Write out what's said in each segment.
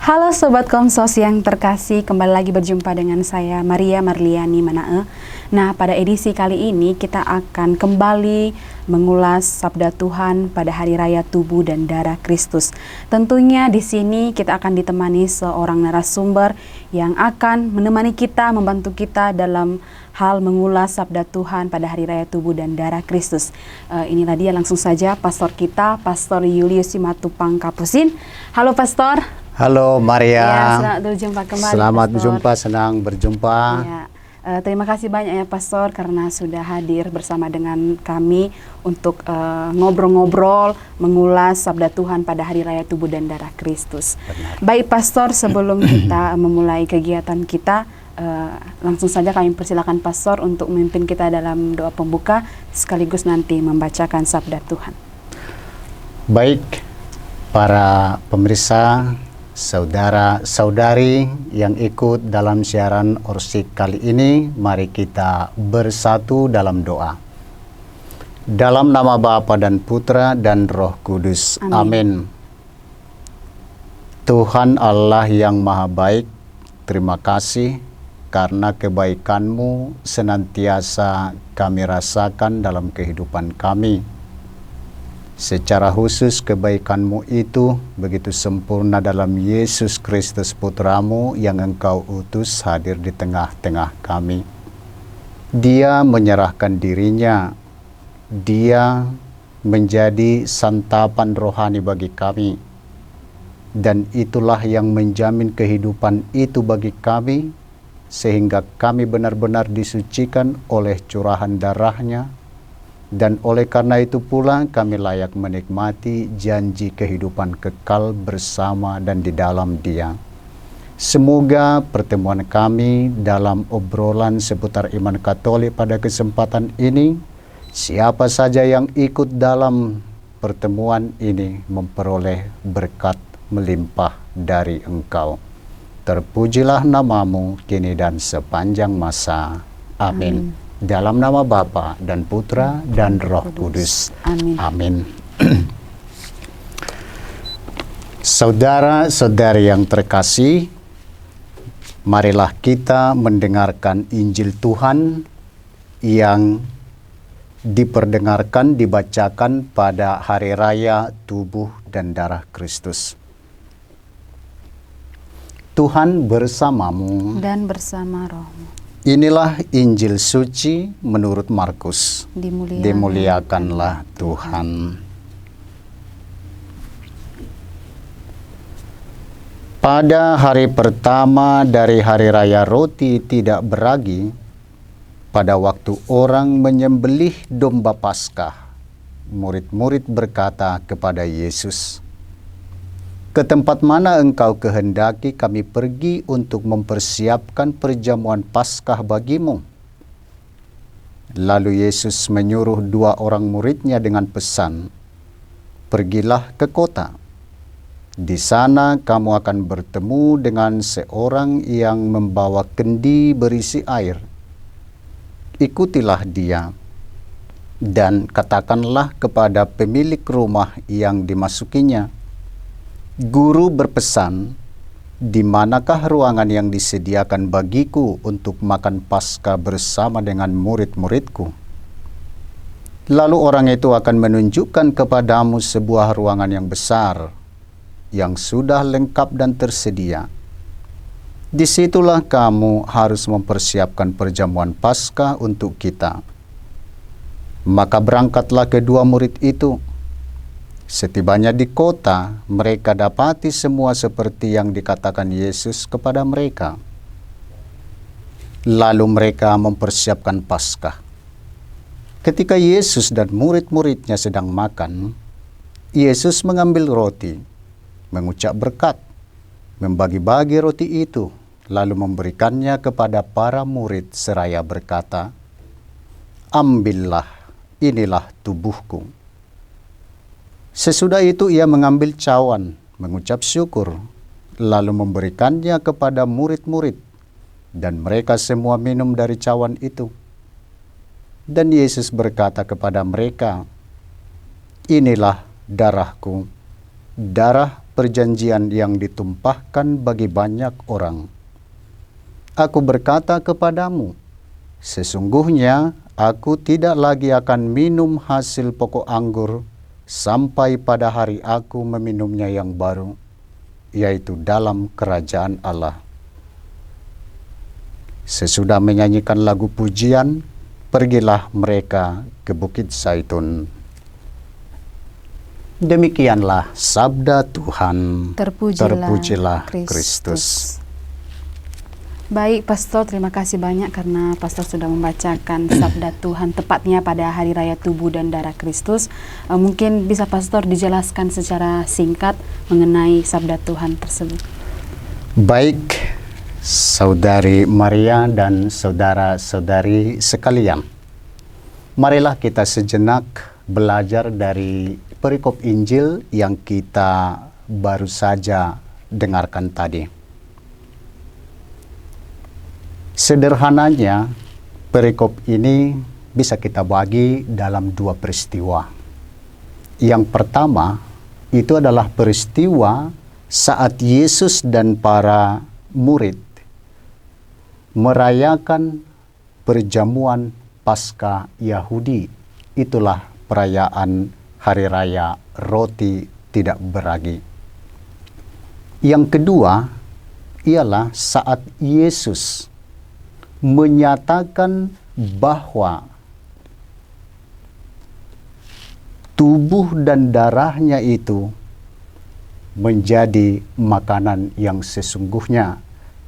Halo Sobat Komsos yang terkasih, kembali lagi berjumpa dengan saya Maria Marliani Manae. Nah, pada edisi kali ini kita akan kembali mengulas Sabda Tuhan pada Hari Raya Tubuh dan Darah Kristus. Tentunya di sini kita akan ditemani seorang narasumber yang akan menemani kita, membantu kita dalam hal mengulas Sabda Tuhan pada Hari Raya Tubuh dan Darah Kristus. Inilah dia, langsung saja pastor kita, Pastor Julius Simatupang Kapusin. Halo Pastor. Halo Maria. Ya, selamat berjumpa kembali. Selamat Pastor. berjumpa, senang berjumpa. Ya, terima kasih banyak ya Pastor karena sudah hadir bersama dengan kami untuk ngobrol-ngobrol, mengulas Sabda Tuhan pada Hari Raya Tubuh dan Darah Kristus. Benar. Baik Pastor, sebelum kita memulai kegiatan kita, langsung saja kami persilakan Pastor untuk memimpin kita dalam doa pembuka sekaligus nanti membacakan Sabda Tuhan. Baik, para pemirsa, saudara-saudari yang ikut dalam siaran Orsik kali ini, mari kita bersatu dalam doa. Dalam nama Bapa dan Putra dan Roh Kudus. Amin. Tuhan Allah yang Maha Baik, terima kasih karena kebaikan-Mu senantiasa kami rasakan dalam kehidupan kami. Secara khusus kebaikan-Mu itu begitu sempurna dalam Yesus Kristus Putra-Mu yang Engkau utus hadir di tengah-tengah kami. Dia menyerahkan dirinya, Dia menjadi santapan rohani bagi kami. Dan itulah yang menjamin kehidupan itu bagi kami, sehingga kami benar-benar disucikan oleh curahan darah-Nya. Dan oleh karena itu pula kami layak menikmati janji kehidupan kekal bersama dan di dalam Dia. Semoga pertemuan kami dalam obrolan seputar iman Katolik pada kesempatan ini, siapa saja yang ikut dalam pertemuan ini memperoleh berkat melimpah dari Engkau. Terpujilah nama-Mu kini dan sepanjang masa. Amin. Dalam nama Bapa dan Putra dan Roh Kudus. Amin. Amin. Saudara-saudari yang terkasih, marilah kita mendengarkan Injil Tuhan yang diperdengarkan, dibacakan pada Hari Raya Tubuh dan Darah Kristus. Tuhan bersamamu Dan bersama rohmu. Inilah Injil suci menurut Markus. Dimuliakanlah Tuhan. Pada hari pertama dari Hari Raya Roti Tidak Beragi, pada waktu orang menyembelih domba Paskah, murid-murid berkata kepada Yesus, "Ke tempat mana Engkau kehendaki kami pergi untuk mempersiapkan perjamuan Paskah bagimu?" Lalu Yesus menyuruh 2 orang murid-Nya dengan pesan, "Pergilah ke kota. Di sana kamu akan bertemu dengan seorang yang membawa kendi berisi air. Ikutilah dia, dan katakanlah kepada pemilik rumah yang dimasukinya, Guru berpesan, di manakah ruangan yang disediakan bagiku untuk makan Paskah bersama dengan murid-muridku? Lalu orang itu akan menunjukkan kepadamu sebuah ruangan yang besar, yang sudah lengkap dan tersedia. Disitulah kamu harus mempersiapkan perjamuan Paskah untuk kita." Maka berangkatlah kedua murid itu. Setibanya di kota, mereka dapati semua seperti yang dikatakan Yesus kepada mereka. Lalu mereka mempersiapkan Paskah. Ketika Yesus dan murid-murid-Nya sedang makan, Yesus mengambil roti, mengucap berkat, membagi-bagi roti itu, lalu memberikannya kepada para murid seraya berkata, "Ambillah, inilah tubuhku." Sesudah itu Ia mengambil cawan, mengucap syukur, lalu memberikannya kepada murid-murid, dan mereka semua minum dari cawan itu. Dan Yesus berkata kepada mereka, "Inilah darahku, darah perjanjian yang ditumpahkan bagi banyak orang. Aku berkata kepadamu, sesungguhnya aku tidak lagi akan minum hasil pokok anggur sampai pada hari aku meminumnya yang baru, yaitu dalam kerajaan Allah. Sesudah menyanyikan lagu pujian, pergilah mereka ke Bukit Zaitun. Demikianlah sabda Tuhan. Terpujilah Kristus. Baik, Pastor, terima kasih banyak karena Pastor sudah membacakan sabda Tuhan tepatnya pada Hari Raya Tubuh dan Darah Kristus. Mungkin bisa Pastor dijelaskan secara singkat mengenai sabda Tuhan tersebut. Baik, Saudari Maria dan saudara-saudari sekalian, marilah kita sejenak belajar dari perikop Injil yang kita baru saja dengarkan tadi. Sederhananya, perikop ini bisa kita bagi dalam dua peristiwa. Yang pertama, itu adalah peristiwa saat Yesus dan para murid merayakan perjamuan Paskah Yahudi. Itulah perayaan Hari Raya Roti Tidak Beragi. Yang kedua ialah saat Yesus menyatakan bahwa tubuh dan darahnya itu menjadi makanan yang sesungguhnya,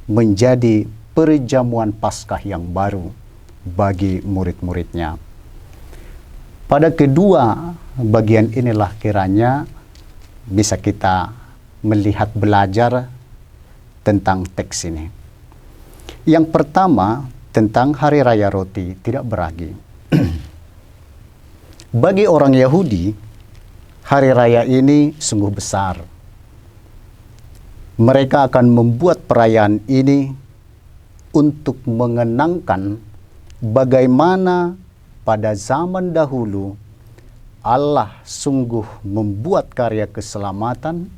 menjadi perjamuan Paskah yang baru bagi murid-muridnya. Pada kedua bagian inilah kiranya bisa kita melihat belajar tentang teks ini. Yang pertama tentang Hari Raya Roti Tidak Beragi. Bagi orang Yahudi, hari raya ini sungguh besar. Mereka akan membuat perayaan ini untuk mengenangkan bagaimana pada zaman dahulu Allah sungguh membuat karya keselamatan,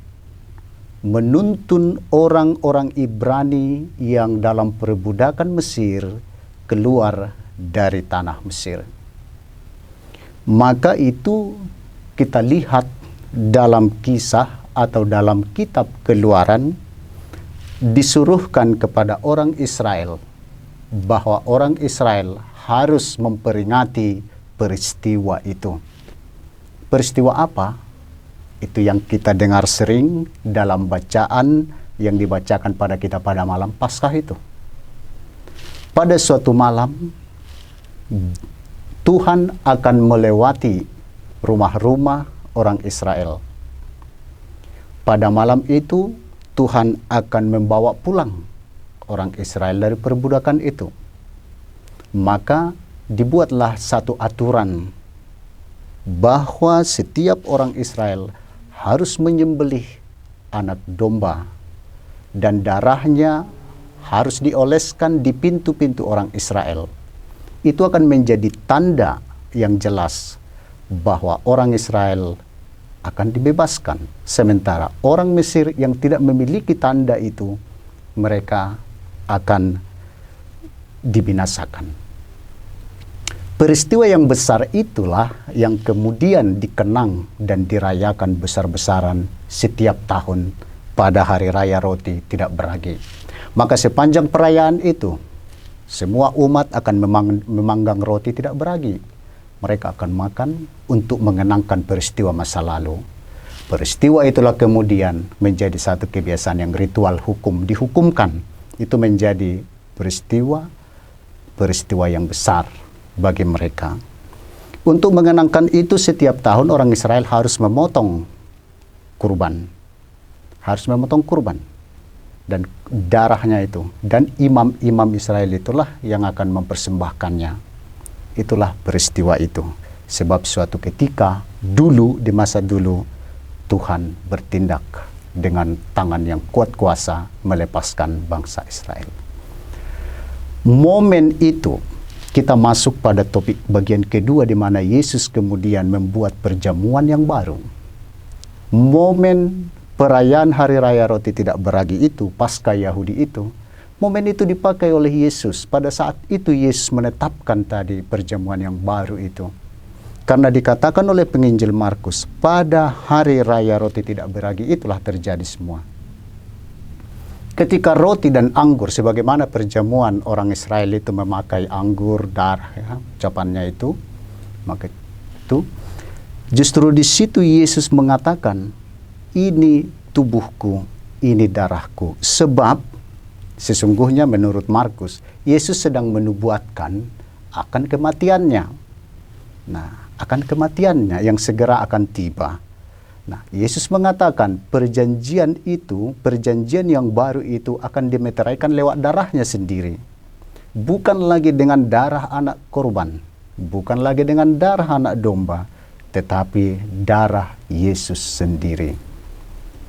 menuntun orang-orang Ibrani yang dalam perbudakan Mesir keluar dari tanah Mesir. Maka itu kita lihat dalam kisah atau dalam kitab Keluaran, disuruhkan kepada orang Israel bahwa orang Israel harus memperingati peristiwa itu. Peristiwa apa? Itu yang kita dengar sering dalam bacaan yang dibacakan pada kita pada malam Paskah itu. Pada suatu malam, Tuhan akan melewati rumah-rumah orang Israel. Pada malam itu, Tuhan akan membawa pulang orang Israel dari perbudakan itu. Maka dibuatlah satu aturan bahwa setiap orang Israel harus menyembelih anak domba dan darahnya harus dioleskan di pintu-pintu orang Israel. Itu akan menjadi tanda yang jelas bahwa orang Israel akan dibebaskan. Sementara orang Mesir yang tidak memiliki tanda itu, mereka akan dibinasakan. Peristiwa yang besar itulah yang kemudian dikenang dan dirayakan besar-besaran setiap tahun pada Hari Raya Roti Tidak Beragi. Maka sepanjang perayaan itu, semua umat akan memanggang roti tidak beragi. Mereka akan makan untuk mengenangkan peristiwa masa lalu. Peristiwa itulah kemudian menjadi satu kebiasaan yang ritual hukum dihukumkan. Itu menjadi peristiwa yang besar bagi mereka. Untuk mengenangkan itu setiap tahun orang Israel harus memotong kurban. Harus memotong kurban. Dan darahnya itu. Dan imam-imam Israel itulah yang akan mempersembahkannya. Itulah peristiwa itu. Sebab suatu ketika dulu, di masa dulu, Tuhan bertindak dengan tangan yang kuat kuasa melepaskan bangsa Israel. Momen itu kita masuk pada topik bagian kedua di mana Yesus kemudian membuat perjamuan yang baru. Momen perayaan Hari Raya Roti Tidak Beragi itu, Paskah Yahudi itu, momen itu dipakai oleh Yesus. Pada saat itu Yesus menetapkan tadi perjamuan yang baru itu. Karena dikatakan oleh penginjil Markus, pada Hari Raya Roti Tidak Beragi itulah terjadi semua. Ketika roti dan anggur, sebagaimana perjamuan orang Israel itu memakai anggur, darah, ya, ucapannya itu, maka itu, justru di situ Yesus mengatakan, ini tubuhku, ini darahku. Sebab sesungguhnya menurut Markus, Yesus sedang menubuatkan akan kematiannya. Nah, akan kematiannya yang segera akan tiba. Nah, Yesus mengatakan perjanjian itu, perjanjian yang baru itu akan dimeteraikan lewat darahnya sendiri. Bukan lagi dengan darah anak korban, bukan lagi dengan darah anak domba, tetapi darah Yesus sendiri.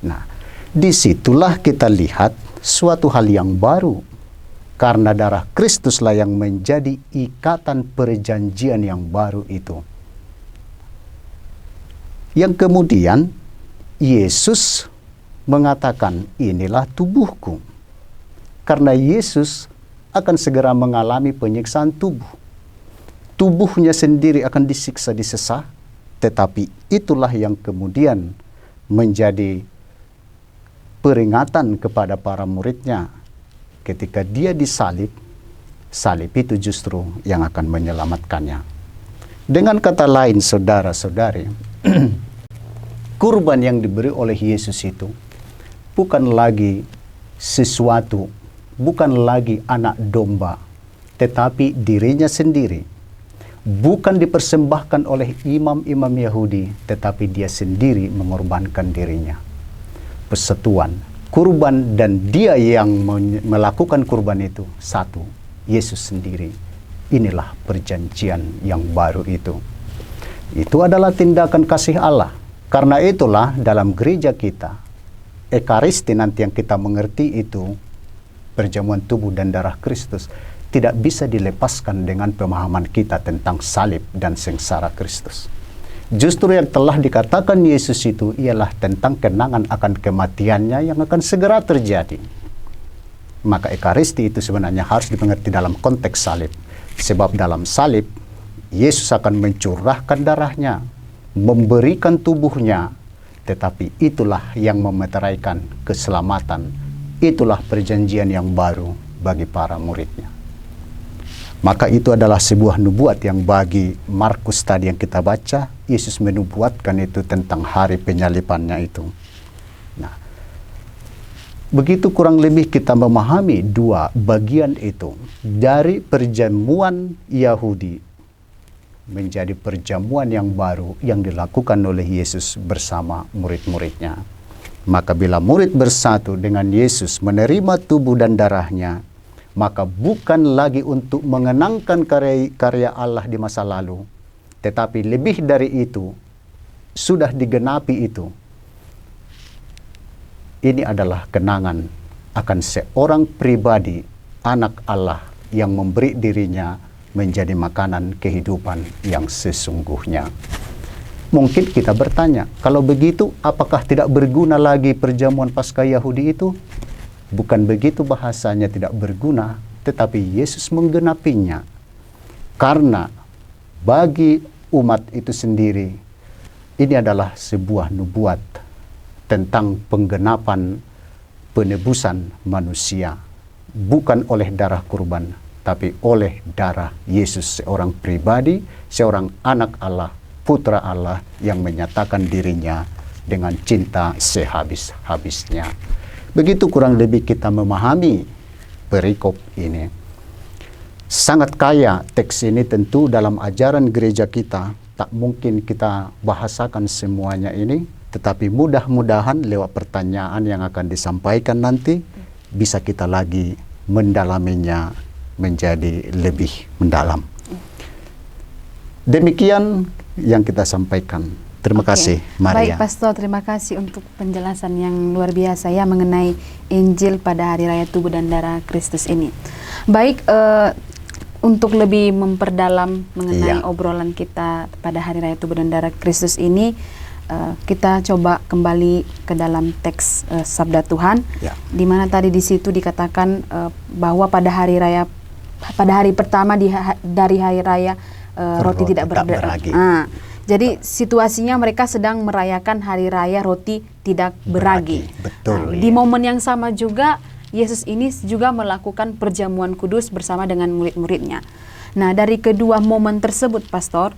Nah, disitulah kita lihat suatu hal yang baru. Karena darah Kristuslah yang menjadi ikatan perjanjian yang baru itu. Yang kemudian Yesus mengatakan, inilah tubuhku. Karena Yesus akan segera mengalami penyiksaan tubuh. Tubuhnya sendiri akan disiksa, disesah, tetapi itulah yang kemudian menjadi peringatan kepada para muridnya. Ketika dia disalib, salib itu justru yang akan menyelamatkannya. Dengan kata lain, saudara-saudari, kurban yang diberi oleh Yesus itu bukan lagi sesuatu, bukan lagi anak domba, tetapi dirinya sendiri. Bukan dipersembahkan oleh imam-imam Yahudi, tetapi dia sendiri mengorbankan dirinya. Persatuan, kurban, dan dia yang melakukan kurban itu satu, Yesus sendiri. Inilah perjanjian yang baru itu. Itu adalah tindakan kasih Allah. Karena itulah dalam gereja kita, Ekaristi nanti yang kita mengerti itu, perjamuan tubuh dan darah Kristus, tidak bisa dilepaskan dengan pemahaman kita tentang salib dan sengsara Kristus. Justru yang telah dikatakan Yesus itu ialah tentang kenangan akan kematiannya yang akan segera terjadi. Maka Ekaristi itu sebenarnya harus dimengerti dalam konteks salib. Sebab dalam salib, Yesus akan mencurahkan darahnya, memberikan tubuhnya, tetapi itulah yang memeteraikan keselamatan. Itulah perjanjian yang baru bagi para muridnya. Maka itu adalah sebuah nubuat yang bagi Markus tadi yang kita baca, Yesus menubuatkan itu tentang hari penyalibannya itu. Nah, begitu kurang lebih kita memahami dua bagian itu. Dari perjamuan Yahudi menjadi perjamuan yang baru yang dilakukan oleh Yesus bersama murid-muridnya. Maka bila murid bersatu dengan Yesus menerima tubuh dan darahnya, maka bukan lagi untuk mengenangkan karya Allah di masa lalu, tetapi lebih dari itu, sudah digenapi itu. Ini adalah kenangan akan seorang pribadi, anak Allah, yang memberi dirinya menjadi makanan kehidupan yang sesungguhnya. Mungkin kita bertanya, kalau begitu apakah tidak berguna lagi perjamuan Paskah Yahudi itu? Bukan begitu bahasanya tidak berguna, tetapi Yesus menggenapinya. Karena bagi umat itu sendiri, ini adalah sebuah nubuat tentang penggenapan penebusan manusia. Bukan oleh darah kurban, tapi oleh darah Yesus, seorang pribadi, seorang anak Allah, putra Allah yang menyatakan dirinya dengan cinta sehabis-habisnya. Begitu kurang lebih kita memahami perikop ini. Sangat kaya teks ini tentu dalam ajaran gereja kita. Tak mungkin kita bahasakan semuanya ini, tetapi mudah-mudahan lewat pertanyaan yang akan disampaikan nanti, bisa kita lagi mendalaminya menjadi lebih mendalam. Demikian yang kita sampaikan. Terima kasih, Maria. Baik, Pastor, terima kasih untuk penjelasan yang luar biasa ya mengenai Injil pada Hari Raya Tubuh dan Darah Kristus ini. Baik, untuk lebih memperdalam mengenai obrolan kita pada Hari Raya Tubuh dan Darah Kristus ini, Kita coba kembali ke dalam teks Sabda Tuhan, Ya. di mana tadi di situ dikatakan bahwa pada hari pertama dari hari raya roti tidak beragi. Jadi situasinya mereka sedang merayakan hari raya roti tidak beragi. Betul. Di momen yang sama juga Yesus ini juga melakukan perjamuan kudus bersama dengan murid-muridnya. Nah, dari kedua momen tersebut, Pastor,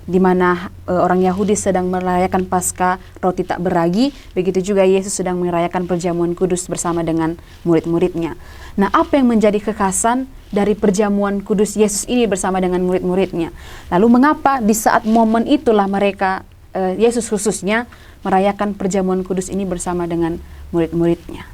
di mana orang Yahudi sedang merayakan Paskah roti tak beragi, begitu juga Yesus sedang merayakan perjamuan kudus bersama dengan murid-muridnya. Nah, apa yang menjadi kekhasan dari perjamuan kudus Yesus ini bersama dengan murid-muridnya? Lalu mengapa di saat momen itulah mereka, Yesus khususnya, merayakan perjamuan kudus ini bersama dengan murid-muridnya?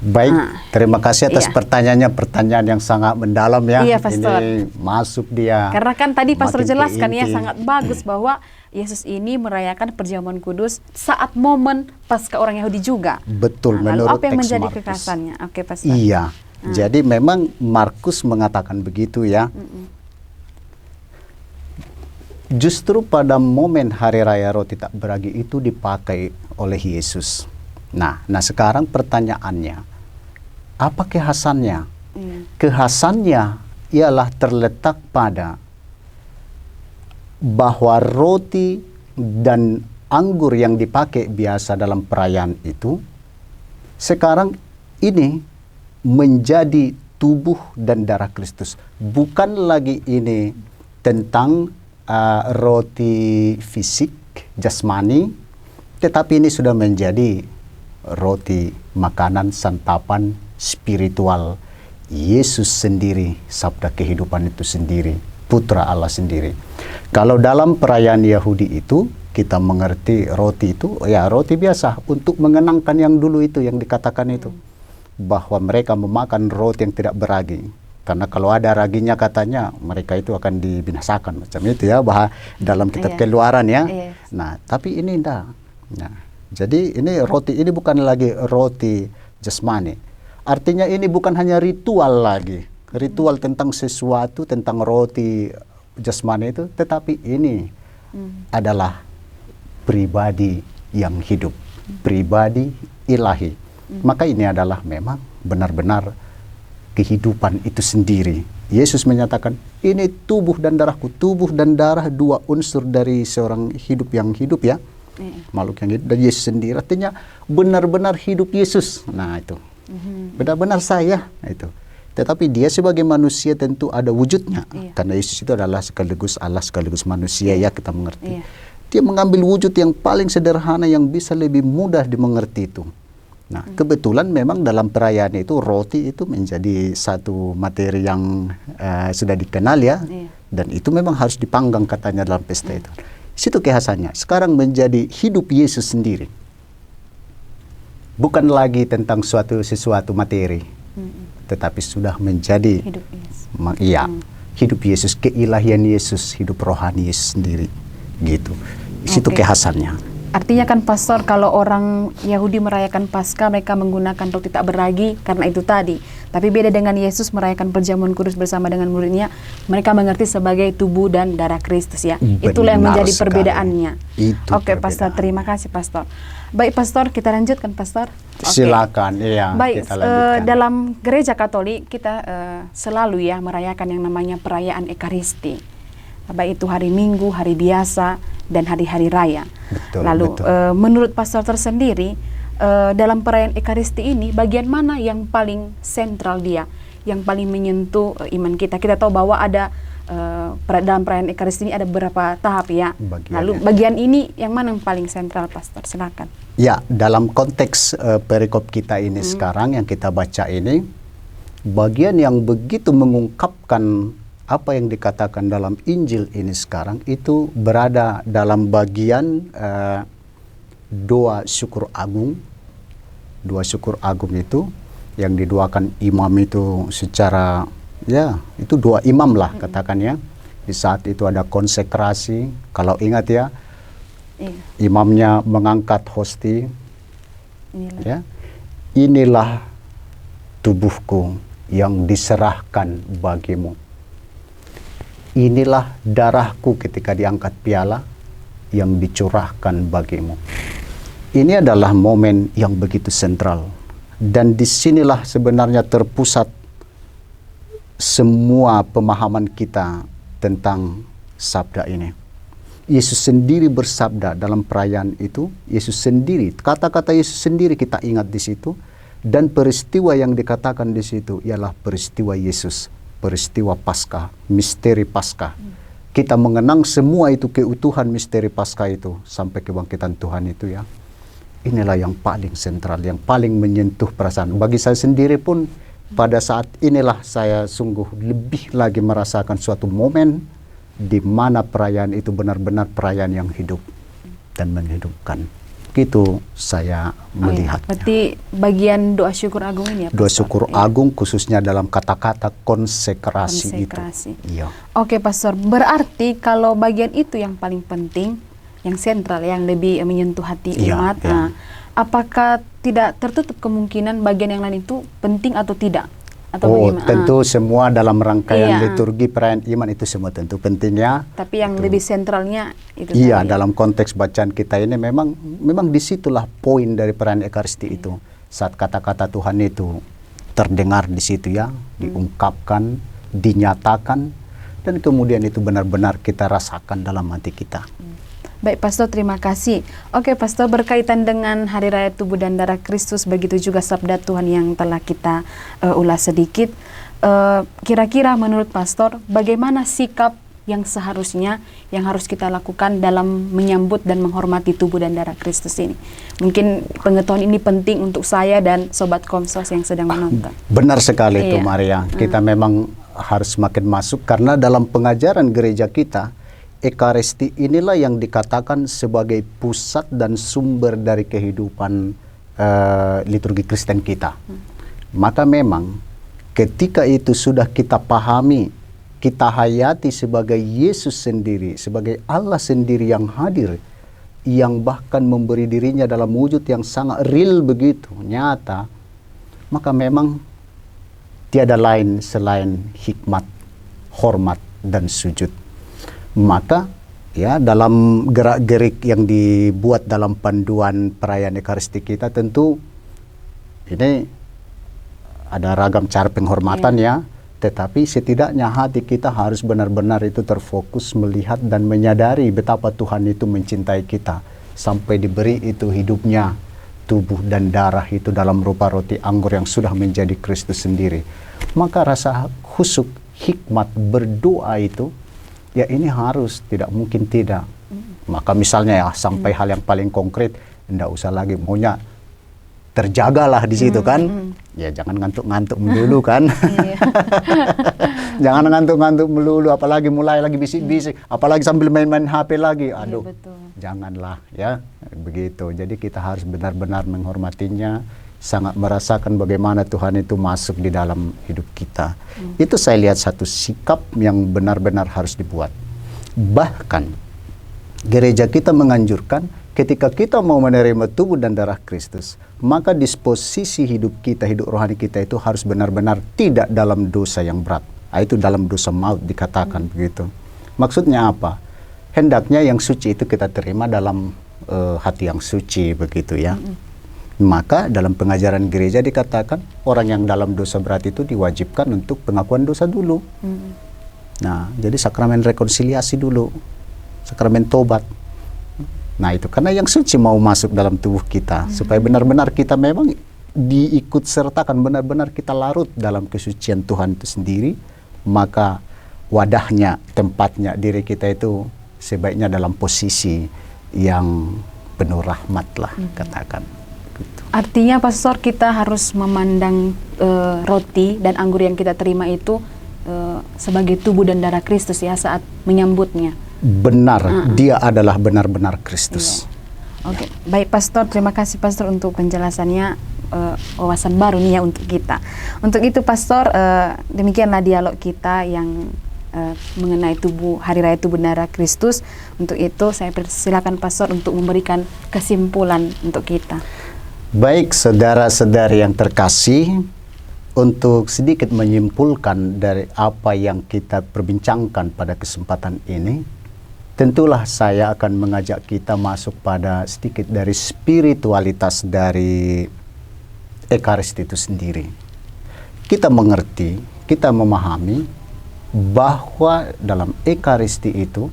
Baik, terima kasih atas pertanyaan yang sangat mendalam ya. Iya, Pastor. Ini masuk dia. Karena kan tadi Pastor makin jelaskan ya, inti. sangat bagus bahwa Yesus ini merayakan perjamuan kudus saat momen Paskah orang Yahudi juga. Betul, Lalu menurut apa yang teks menjadi Markus. kekhasannya? Oke, Pastor. Iya, jadi memang Markus mengatakan begitu ya. Justru pada momen hari raya roti tak beragi itu dipakai oleh Yesus. Nah sekarang pertanyaannya, apa kekhasannya? Kekhasannya ialah terletak pada bahwa roti dan anggur yang dipakai biasa dalam perayaan itu sekarang ini menjadi tubuh dan darah Kristus. Bukan lagi ini tentang roti fisik, jasmani, tetapi ini sudah menjadi roti, makanan, santapan spiritual. Yesus sendiri, sabda kehidupan itu sendiri, putra Allah sendiri. Kalau dalam perayaan Yahudi itu, kita mengerti roti itu, ya roti biasa untuk mengenangkan yang dulu itu, yang dikatakan itu. Bahwa mereka memakan roti yang tidak beragi. Karena kalau ada raginya katanya, mereka itu akan dibinasakan. Macam itu ya, bahwa dalam kitab Keluaran ya. Nah, tapi ini enggak. Nah, jadi ini roti ini bukan lagi roti jasmani. Artinya ini bukan hanya ritual lagi. Ritual tentang sesuatu, tentang roti jasmani itu. Tetapi ini adalah pribadi yang hidup. Pribadi ilahi. Maka ini adalah memang benar-benar kehidupan itu sendiri. Yesus menyatakan, ini tubuh dan darahku. Tubuh dan darah dua unsur dari seorang hidup yang hidup ya. Makhluk yang hidup, dan Yesus sendiri artinya benar-benar hidup Yesus. Nah itu benar-benar saya itu. Tetapi dia sebagai manusia tentu ada wujudnya, karena Yesus itu adalah sekaligus Allah sekaligus manusia ya, kita mengerti. Dia mengambil wujud yang paling sederhana yang bisa lebih mudah dimengerti itu. Nah kebetulan memang dalam perayaan itu roti itu menjadi satu materi yang sudah dikenal ya, dan itu memang harus dipanggang katanya dalam pesta itu. Situ kekhasannya. Sekarang menjadi hidup Yesus sendiri. Bukan lagi tentang sesuatu materi, tetapi sudah menjadi hidup Yesus. Hidup Yesus, keilahian Yesus, hidup rohani Yesus sendiri. Gitu. Situ kekhasannya. Artinya kan Pastor, kalau orang Yahudi merayakan Paskah, mereka menggunakan roti tak beragi karena itu tadi. Tapi beda dengan Yesus merayakan perjamuan kudus bersama dengan muridnya, mereka mengerti sebagai tubuh dan darah Kristus ya. Itulah yang menjadi perbedaannya. Oke, Pastor, terima kasih Pastor. Baik Pastor, kita lanjutkan Pastor. Silakan, iya. Baik, dalam gereja Katolik kita selalu ya merayakan yang namanya perayaan Ekaristi. Baik itu hari Minggu, hari biasa, dan hari-hari raya. Lalu menurut Pastor tersendiri, dalam perayaan Ekaristi ini bagian mana yang paling sentral dia, yang paling menyentuh iman kita? Kita tahu bahwa ada dalam perayaan Ekaristi ini ada beberapa tahap ya. Lalu bagian ini yang mana yang paling sentral, Pastor? Silakan. Ya, dalam konteks perikop kita ini sekarang yang kita baca ini, bagian yang begitu mengungkapkan apa yang dikatakan dalam Injil ini sekarang itu berada dalam bagian doa syukur agung. Doa syukur agung itu yang didoakan imam itu secara, ya itu doa imam lah katakan ya. Di saat itu ada konsekrasi, kalau ingat ya, imamnya mengangkat hosti, ya, inilah tubuhku yang diserahkan bagimu. Inilah darahku ketika diangkat piala. yang dicurahkan bagimu. Ini adalah momen yang begitu sentral. Dan disinilah sebenarnya terpusat semua pemahaman kita tentang sabda ini. Yesus sendiri bersabda dalam perayaan itu. Yesus sendiri, kata-kata Yesus sendiri kita ingat di situ. Dan peristiwa yang dikatakan di situ ialah peristiwa Yesus, peristiwa Paskah, misteri Paskah. Kita mengenang semua itu, keutuhan misteri Paskah itu sampai kebangkitan Tuhan itu ya. Inilah yang paling sentral, yang paling menyentuh perasaan. Bagi saya sendiri pun pada saat inilah saya sungguh lebih lagi merasakan suatu momen di mana perayaan itu benar-benar perayaan yang hidup dan menghidupkan. Gitu saya melihat. Berarti bagian doa syukur agung ini ya, Pastor? Doa syukur agung khususnya dalam kata-kata konsekrasi itu. Iya. Oke, Pastor. Berarti kalau bagian itu yang paling penting, yang sentral, yang lebih menyentuh hati umat. Nah, apakah tidak tertutup kemungkinan bagian yang lain itu penting atau tidak? Atau bagaimana? Tentu semua dalam rangkaian liturgi perayaan iman itu semua tentu pentingnya. Tapi yang lebih sentralnya itu. Iya, dalam konteks bacaan kita ini memang disitulah poin dari perayaan Ekaristi itu. Saat kata-kata Tuhan itu terdengar di situ ya, diungkapkan, dinyatakan, dan kemudian itu benar-benar kita rasakan dalam hati kita. Baik, Pastor, terima kasih. Oke, Pastor, berkaitan dengan Hari Raya Tubuh dan Darah Kristus, begitu juga sabda Tuhan yang telah kita ulas sedikit. Kira-kira menurut Pastor, bagaimana sikap yang seharusnya, yang harus kita lakukan dalam menyambut dan menghormati tubuh dan darah Kristus ini? Mungkin pengetahuan ini penting untuk saya dan Sobat Komsos yang sedang menonton. Benar sekali itu, Maria. Kita memang harus makin masuk, karena dalam pengajaran gereja kita, Ekaristi inilah yang dikatakan sebagai pusat dan sumber dari kehidupan liturgi Kristen kita. Maka memang ketika itu sudah kita pahami, kita hayati sebagai Yesus sendiri, sebagai Allah sendiri yang hadir, yang bahkan memberi dirinya dalam wujud yang sangat real begitu, nyata, maka memang tiada lain selain hikmat, hormat, dan sujud. Maka ya dalam gerak-gerik yang dibuat dalam panduan perayaan Ekaristi kita, tentu ini ada ragam cara penghormatan ya, tetapi setidaknya hati kita harus benar-benar itu terfokus melihat dan menyadari betapa Tuhan itu mencintai kita sampai diberi itu hidupnya, tubuh dan darah itu dalam rupa roti anggur yang sudah menjadi Kristus sendiri. Maka rasa khusyuk, hikmat, berdoa itu ya ini harus, tidak mungkin tidak. Maka misalnya ya sampai hal yang paling konkret, tidak usah lagi maunya terjagalah di situ kan. Ya jangan ngantuk-ngantuk melulu kan. Jangan ngantuk-ngantuk melulu, apalagi mulai lagi bisik-bisik, apalagi sambil main-main HP lagi. Aduh, janganlah ya begitu. Jadi kita harus benar-benar menghormatinya, sangat merasakan bagaimana Tuhan itu masuk di dalam hidup kita. Itu saya lihat satu sikap yang benar-benar harus dibuat. Bahkan gereja kita menganjurkan ketika kita mau menerima tubuh dan darah Kristus, maka disposisi hidup kita, hidup rohani kita itu harus benar-benar tidak dalam dosa yang berat. Itu dalam dosa maut dikatakan begitu. Maksudnya apa? Hendaknya yang suci itu kita terima dalam hati yang suci begitu ya. Maka dalam pengajaran gereja dikatakan orang yang dalam dosa berat itu diwajibkan untuk pengakuan dosa dulu. Nah, jadi sakramen rekonsiliasi dulu, sakramen tobat. Nah itu karena yang suci mau masuk dalam tubuh kita, supaya benar-benar kita memang diikut sertakan, benar-benar kita larut dalam kesucian Tuhan itu sendiri. Maka wadahnya, tempatnya, diri kita itu sebaiknya dalam posisi yang penuh rahmat lah, katakan. Artinya, Pastor, kita harus memandang roti dan anggur yang kita terima itu sebagai tubuh dan darah Kristus ya saat menyambutnya. Benar, dia adalah benar-benar Kristus. Oke, baik Pastor, terima kasih Pastor untuk penjelasannya, wawasan baru nih ya untuk kita. Untuk itu Pastor, demikianlah dialog kita yang mengenai Hari Raya Tubuh dan Darah Kristus. Untuk itu saya persilakan Pastor untuk memberikan kesimpulan untuk kita. Baik saudara-saudari yang terkasih, untuk sedikit menyimpulkan dari apa yang kita perbincangkan pada kesempatan ini, tentulah saya akan mengajak kita masuk pada sedikit dari spiritualitas dari Ekaristi itu sendiri. Kita mengerti, kita memahami bahwa dalam Ekaristi itu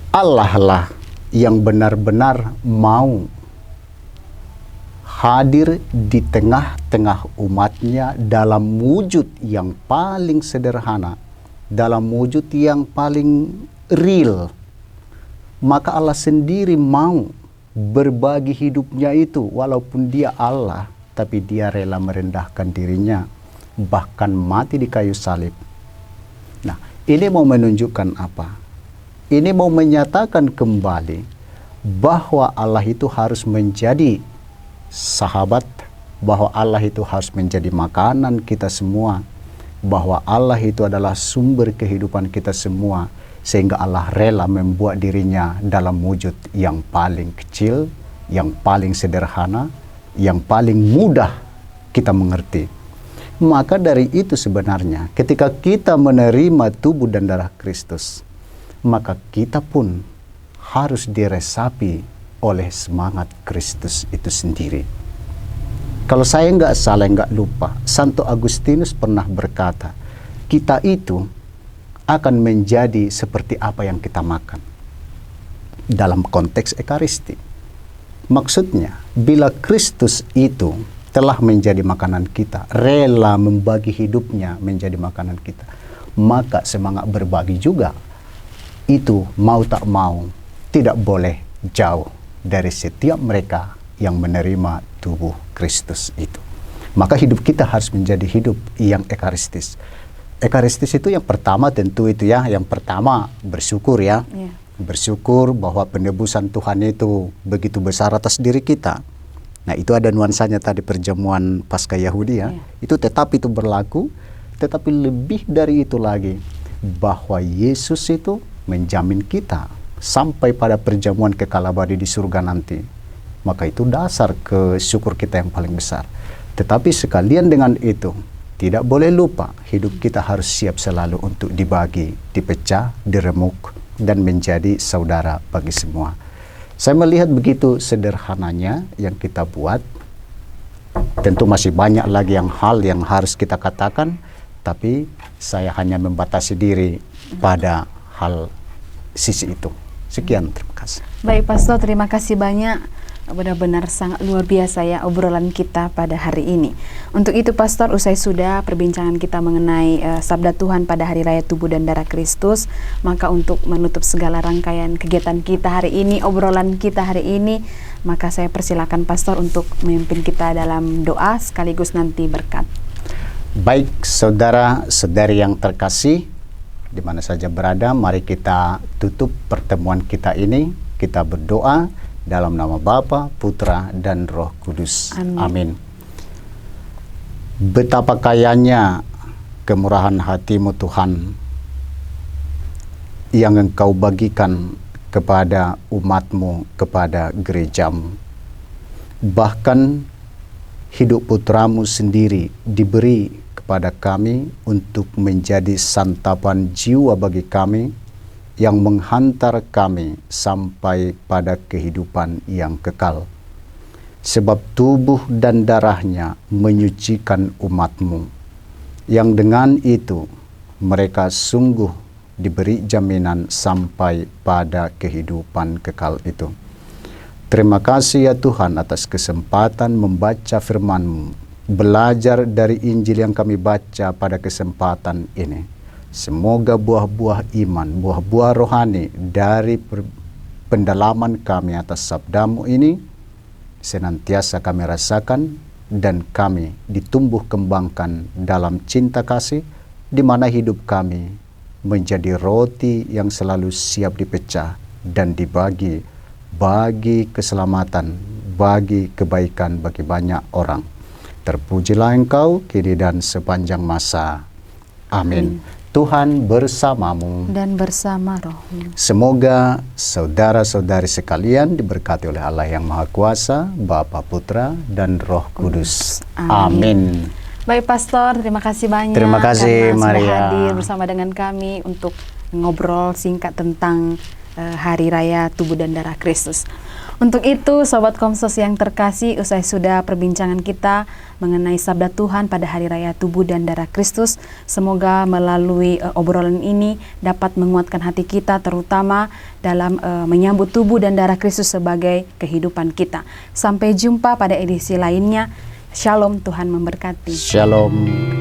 Allah lah yang benar-benar mau hadir di tengah-tengah umatnya dalam wujud yang paling sederhana, dalam wujud yang paling real. Maka Allah sendiri mau berbagi hidupnya itu, walaupun dia Allah, tapi dia rela merendahkan dirinya, bahkan mati di kayu salib. Nah, ini mau menunjukkan apa? Ini mau menyatakan kembali bahwa Allah itu harus menjadi sahabat, bahwa Allah itu harus menjadi makanan kita semua, bahwa Allah itu adalah sumber kehidupan kita semua, sehingga Allah rela membuat dirinya dalam wujud yang paling kecil, yang paling sederhana, yang paling mudah kita mengerti. Maka dari itu sebenarnya ketika kita menerima tubuh dan darah Kristus, maka kita pun harus diresapi oleh semangat Kristus itu sendiri. Kalau saya nggak salah, nggak lupa, Santo Agustinus pernah berkata, kita itu akan menjadi seperti apa yang kita makan. Dalam konteks Ekaristi. Maksudnya, bila Kristus itu telah menjadi makanan kita, rela membagi hidupnya menjadi makanan kita, maka semangat berbagi juga itu mau tak mau tidak boleh jauh dari setiap mereka yang menerima tubuh Kristus itu. Maka hidup kita harus menjadi hidup yang ekaristis. Ekaristis itu yang pertama tentu itu ya, yang pertama bersyukur ya. Bersyukur bahwa penebusan Tuhan itu begitu besar atas diri kita. Nah, itu ada nuansanya tadi perjamuan Paskah Yahudi ya. Itu tetap itu berlaku, tetapi lebih dari itu lagi bahwa Yesus itu menjamin kita sampai pada perjamuan kekal abadi di surga nanti. Maka itu dasar kesyukur kita yang paling besar. Tetapi sekalian dengan itu, tidak boleh lupa hidup kita harus siap selalu untuk dibagi, dipecah, diremuk, dan menjadi saudara bagi semua. Saya melihat begitu sederhananya yang kita buat. Tentu masih banyak lagi hal yang harus kita katakan, tapi saya hanya membatasi diri pada hal sisi itu. Sekian, terima kasih. Baik Pastor, terima kasih banyak. Benar-benar sangat luar biasa ya obrolan kita pada hari ini. Untuk itu Pastor, usai sudah perbincangan kita mengenai Sabda Tuhan pada Hari Raya Tubuh dan Darah Kristus, maka untuk menutup segala rangkaian kegiatan kita hari ini, obrolan kita hari ini, maka saya persilakan Pastor untuk memimpin kita dalam doa sekaligus nanti berkat. Baik, saudara-saudari yang terkasih, di mana saja berada, mari kita tutup pertemuan kita ini. Kita berdoa dalam nama Bapa, Putra, dan Roh Kudus. Amin. Betapa kayanya kemurahan hati-Mu Tuhan yang Engkau bagikan kepada umat-Mu, kepada gereja-Mu. Bahkan hidup Putra-Mu sendiri diberi kepada kami untuk menjadi santapan jiwa bagi kami, yang menghantar kami sampai pada kehidupan yang kekal. Sebab tubuh dan darahnya menyucikan umat-Mu, yang dengan itu mereka sungguh diberi jaminan sampai pada kehidupan kekal itu. Terima kasih ya Tuhan atas kesempatan membaca firman-Mu, belajar dari Injil yang kami baca pada kesempatan ini. Semoga buah-buah iman, buah-buah rohani dari pendalaman kami atas sabda-Mu ini senantiasa kami rasakan dan kami ditumbuh kembangkan dalam cinta kasih, di mana hidup kami menjadi roti yang selalu siap dipecah dan dibagi bagi keselamatan, bagi kebaikan bagi banyak orang. Terpujilah Engkau kini dan sepanjang masa. Amin. Tuhan bersamamu dan bersama roh-Mu. Semoga saudara-saudari sekalian diberkati oleh Allah yang Maha Kuasa, Bapa, Putra, dan Roh Kudus. Amin. Baik Pastor, terima kasih banyak. Terima kasih karena Maria. sudah hadir bersama dengan kami untuk ngobrol singkat tentang Hari Raya Tubuh dan Darah Kristus. Untuk itu, Sobat Komsos yang terkasih, usai sudah perbincangan kita mengenai sabda Tuhan pada Hari Raya Tubuh dan Darah Kristus. Semoga melalui obrolan ini dapat menguatkan hati kita, terutama dalam menyambut tubuh dan darah Kristus sebagai kehidupan kita. Sampai jumpa pada edisi lainnya. Shalom, Tuhan memberkati. Shalom.